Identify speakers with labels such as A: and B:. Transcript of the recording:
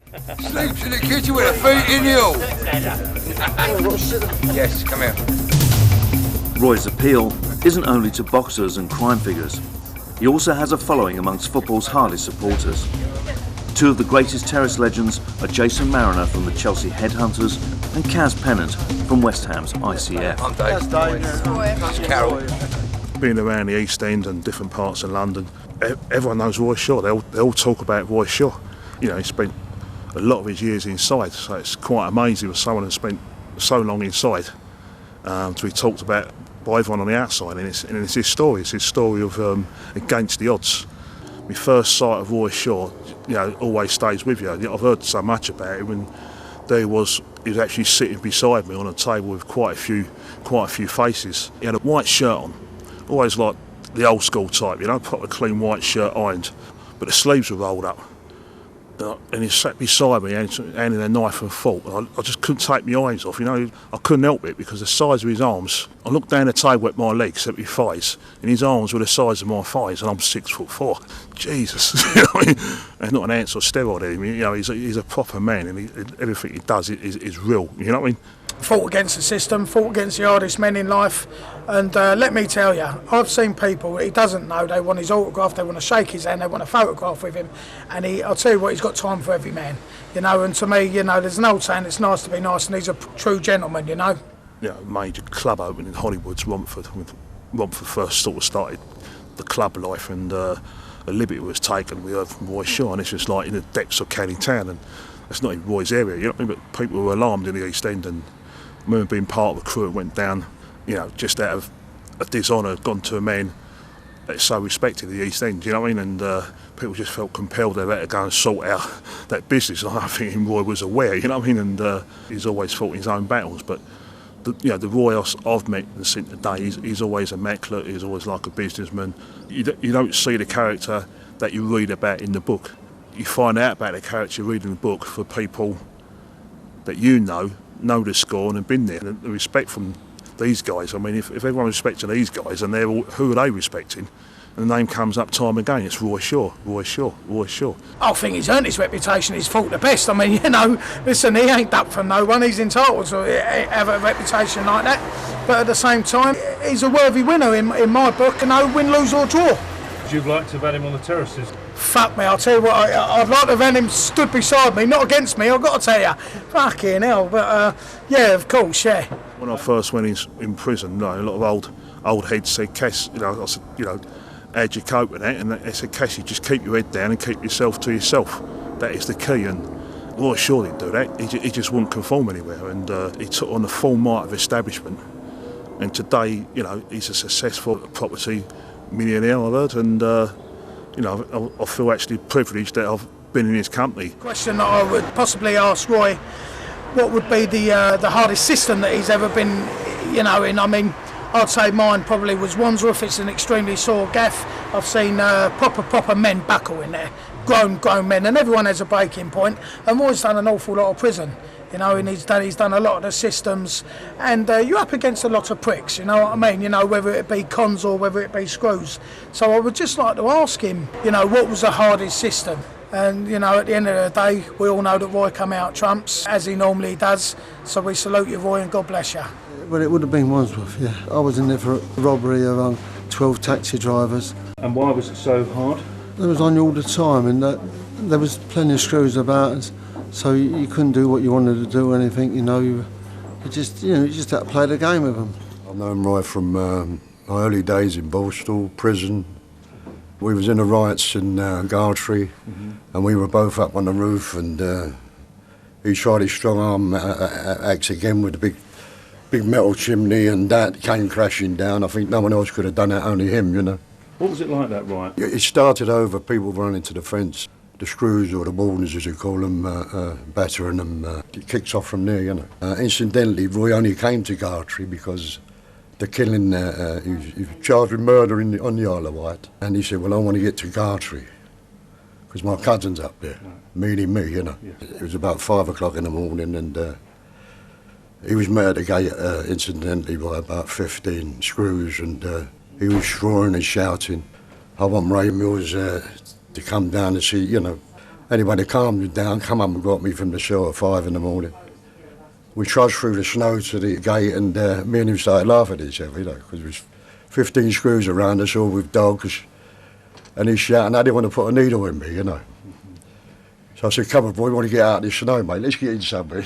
A: Sleeps in the kitchen with her feet in the hole. Yes, come here.
B: Roy's appeal isn't only to boxers and crime figures. He also has a following amongst football's hardest supporters. Two of the greatest terrace legends are Jason Marriner from the Chelsea Headhunters and Pennant from West Ham's ICF.
A: I'm Dave. That's Carol.
C: Being around the East End and different parts of London, everyone knows Roy Shaw. They all talk about Roy Shaw. You know, he spent a lot of his years inside, so it's quite amazing with someone who spent so long inside to be talked about by everyone on the outside. And it's his story. It's his story of against the odds. My first sight of Roy Shaw, you know, always stays with you. I've heard so much about him, and he was actually sitting beside me on a table with quite a few faces. He had a white shirt on, always like the old school type, you know, proper clean white shirt ironed, but the sleeves were rolled up. And he sat beside me, handing a knife and fork. I just couldn't take my eyes off, you know. I couldn't help it because the size of his arms. I looked down the table at my legs, at my thighs, and his arms were the size of my thighs, and I'm 6'4". Jesus, you know, and not an ounce of steroid in him. You know, he's a proper man, and everything he does is real. You know what I mean?
D: Fought against the system, fought against the hardest men in life, and let me tell you, I've seen people he doesn't know, they want his autograph, they want to shake his hand, they want a photograph with him, and I'll tell you what, he's got time for every man, you know. And to me, you know, there's an old saying, it's nice to be nice, and he's a true gentleman, you know.
C: You know, major club opening in Hollywood's Romford, when Romford first sort of started the club life, and a liberty was taken, we heard from Roy Shaw, and it's just like in the depths of Canning Town, and that's not even Roy's area, you know what I mean, but people were alarmed in the East End, and I remember being part of the crew that went down, you know, just out of a dishonour, gone to a man that's so respected in the East End, you know what I mean? And people just felt compelled they had to go and sort out that business. I don't think Roy was aware, you know what I mean? And he's always fought his own battles. But the Roy I've met and seen today, he's always immaculate. He's always like a businessman. You don't see the character that you read about in the book. You find out about the character you read in the book for people that you know the score and have been there. And the respect from these guys, I mean, if everyone respecting these guys, and who are they respecting? And the name comes up time again, it's Roy Shaw, Roy Shaw, Roy Shaw.
D: I think he's earned his reputation, he's fought the best. I mean, you know, listen, he ain't ducked from no one, he's entitled to have a reputation like that. But at the same time, he's a worthy winner in my book, and no win, lose or draw.
E: Would you like to have had him on the terraces?
D: Fuck me, I'll tell you what, I'd like to have had him stood beside me, not against me, I've got to tell you. Fucking hell, but yeah, of course, yeah.
C: When I first went in prison, you know, a lot of old heads said, Cass, you know, I said, you know, how'd you cope with that? And they said, Cass, you just keep your head down and keep yourself to yourself. That is the key. And Roy Shaw didn't do that. He just wouldn't conform anywhere. And he took on the full might of establishment. And today, you know, he's a successful property millionaire, I've heard. And, you know, I feel actually privileged that I've been in his company.
D: Question that I would possibly ask Roy, what would be the hardest system that he's ever been, you know, in? I mean, I'd say mine probably was Wandsworth. It's an extremely sore gaff. I've seen proper men buckle in there, grown men, and everyone has a breaking point. And Roy's done an awful lot of prison, you know, and he's done a lot of the systems, and you're up against a lot of pricks, you know what I mean, you know, whether it be cons or whether it be screws. So I would just like to ask him, you know, what was the hardest system? And, you know, at the end of the day, we all know that Roy come out trumps, as he normally does. So we salute you, Roy, and God bless you.
F: Well, it would have been Wandsworth, yeah. I was in there for a robbery of 12 taxi drivers.
E: And why was it so hard?
F: It was on you all the time, and there was plenty of screws about, so you couldn't do what you wanted to do or anything, you know. You just had to play the game with them.
G: I've known Roy from my early days in Borstal prison. We was in the riots in Gartree, and we were both up on the roof, and he tried his strong arm axe again with the big metal chimney, and that came crashing down. I think no one else could have done that, only him, you know.
E: What was it like, that riot?
G: It started over people running to the fence, the screws or the wardens as you call them, battering them. It kicks off from there, you know. Incidentally, Roy only came to Gartree because the killing, he was charged with murder on the Isle of Wight, and he said, well, I want to get to Gartree because my cousin's up there, meaning me, you know. Yeah. It was about 5 o'clock in the morning, and he was met at the gate, incidentally, by about 15 screws, and he was roaring and shouting, I want Ray Mills to come down and see, you know, Anyway, they calmed me down, come up and got me from the cell at 5 in the morning. We trudged through the snow to the gate, and me and him started laughing at each other, you know, because there was 15 screws around us, all with dogs, and he's shouting, I didn't want to put a needle in me, you know. So I said, come on, boy, we want to get out of this snow, mate, let's get in somewhere.